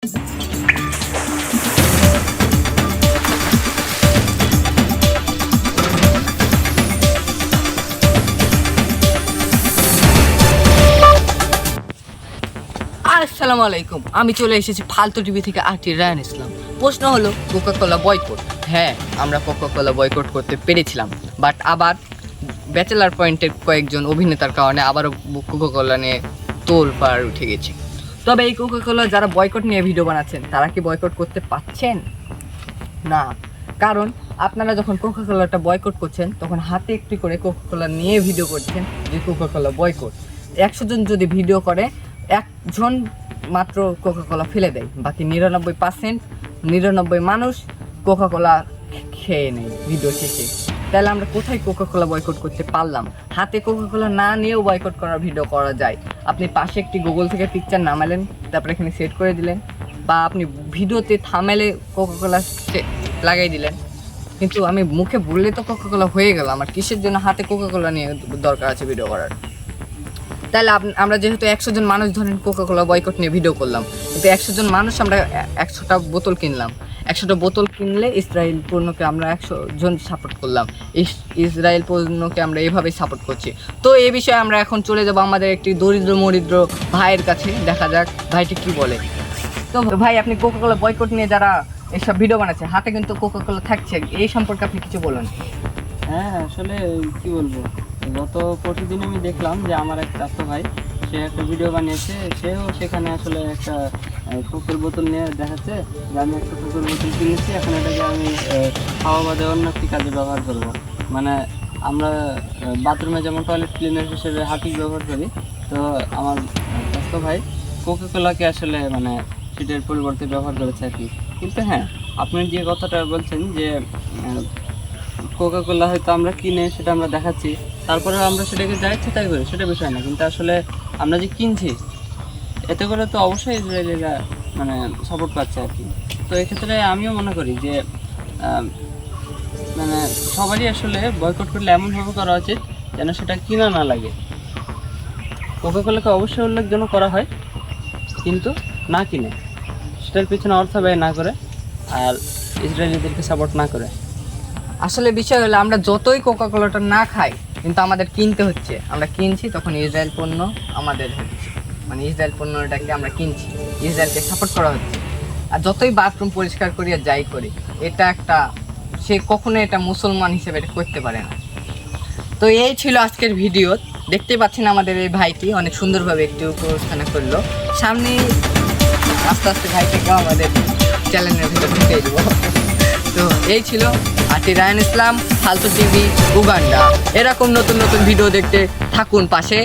আসসালামু আলাইকুম। আমি চলে এসেছি ফালতু টিভি থেকে রায়ান ইসলাম। প্রশ্ন হলো কোকা-কোলা বয়কট। হ্যাঁ, আমরা কোকা-কোলা বয়কট করতে পেরেছিলাম, বাট আবার ব্যাচেলার পয়েন্টের কয়েকজন অভিনেতার কারণে আবারও কোকা-কোলা নিয়ে তোলপাড় উঠে গেছে। তবে এই কোকা-কোলা যারা বয়কট নিয়ে ভিডিও বানাচ্ছেন তারা কি বয়কট করতে পারছেন? না, কারণ আপনারা যখন কোকা-কোলাটা বয়কট করছেন তখন হাতে একটি করে কোকা-কোলা নিয়ে ভিডিও করছেন যে কোকা-কোলা বয়কট। 100 জন যদি ভিডিও করে, একজন মাত্র কোকা-কোলা ফেলে দেয়, বাকি 99% মানুষ কোকা-কোলা খেয়ে নেয় ভিডিও শেষে। তাহলে আমরা কোথায় কোকা-কোলা বয়কট করতে পারলাম? হাতে কোকা-কোলা না নিয়েও বয়কট করার ভিডিও করা যায়। আপনি পাশে একটি গুগল থেকে পিকচার নামালেন, তারপরে এখানে সেট করে দিলেন, বা আপনি ভিডিওতে থামেলে কোকা-কোলা লাগাই দিলেন। কিন্তু আমি মুখে বললে তো কোকা-কোলা হয়ে গেল, আমার কিসের জন্য হাতে কোকা-কোলা নিয়ে দরকার আছে ভিডিও করার? তাহলে আমরা যেহেতু 100 জন মানুষ ধরেন কোকা-কোলা বয়কট নিয়ে ভিডিও করলাম, কিন্তু 100 জন মানুষ আমরা 100টা বোতল কিনলাম। 100টা বোতল কিনলে ইসরায়েল পণ্যকে আমরা 100 জন সাপোর্ট করলাম। ইসরায়েল পণ্যকে আমরা এভাবেই সাপোর্ট করছি। তো এই বিষয়ে আমরা এখন চলে যাব আমাদের একটি দরিদ্র ভাইয়ের কাছে, দেখা যাক ভাইটি কি বলে। তো ভাই, আপনি কোকা-কোলা বয়কট নিয়ে যারা এইসব ভিডিও বানাচ্ছে, হাতে কিন্তু কোকা-কোলা থাকছে, এই সম্পর্কে আপনি কিছু বলুন। হ্যাঁ, আসলে কি বলবো, গত প্রতিদিন আমি দেখলাম যে আমার এক চাচা ভাই, সে একটা ভিডিও বানিয়েছে। সেও সেখানে আসলে একটা কোকের বোতল নিয়ে দেখাচ্ছে যে আমি একটা কোকের বোতল কিনেছি, এখন এটাকে আমি খাওয়া বাদে অন্য একটি কাজে ব্যবহার করব। মানে আমরা বাথরুমে যেমন টয়লেট ক্লিনার হিসেবে হার্পিক ব্যবহার করি, তো আমার চাচা ভাই কোকা-কোলাকে আসলে মানে সেটার পরিবর্তে ব্যবহার করেছে আর কি। কিন্তু হ্যাঁ, আপনি যে কথাটা বলছেন যে কোকা-কোলা হয়তো আমরা কিনে সেটা আমরা দেখাচ্ছি, তারপরে আমরা সেটাকে যা ইচ্ছে তাই করি, সেটা বিষয় না। কিন্তু আসলে আমরা যে কিনছি, এতে করে তো অবশ্যই ইসরায়েলিরা মানে সাপোর্ট পাচ্ছে আর কি। তো এক্ষেত্রে আমিও মনে করি যে মানে সবারই আসলে বয়কট করলে এমনভাবে করা উচিত যেন সেটা কিনা না লাগে। কোকা-কোলাকে অবশ্যই উল্লেখজনক করা হয়, কিন্তু না কিনে, সেটার পিছনে অর্থ ব্যয় না করে, আর ইসরায়েলিদেরকে সাপোর্ট না করে। আসলে বিষয় হলো আমরা যতই কোকা-কোলাটা না খাই, কিন্তু আমাদের কিনতে হচ্ছে। আমরা কিনছি তখন ইসরায়েল পণ্য আমাদের হচ্ছে, মানে ইসরায়েল পণ্যটাকে আমরা কিনছি, ইসরায়েলকে সাপোর্ট করা হচ্ছে। আর যতই বাথরুম পরিষ্কার করি আর যাই করি, এটা একটা, সে কখনো এটা মুসলমান হিসেবে এটা করতে পারে না। তো এই ছিল আজকের ভিডিও। দেখতে পাচ্ছেন আমাদের এই ভাইটি অনেক সুন্দরভাবে একটি উপস্থাপনা করলো। সামনে আস্তে আস্তে ভাইটিকেও আমাদের চ্যানেলের ভিতরে ঢুকিয়ে দেবো। তো এই ছিল রায়ান ইসলাম, ফালতু টিভি, উগান্ডা। এরকম নতুন ভিডিও দেখতে থাকুন পাশে।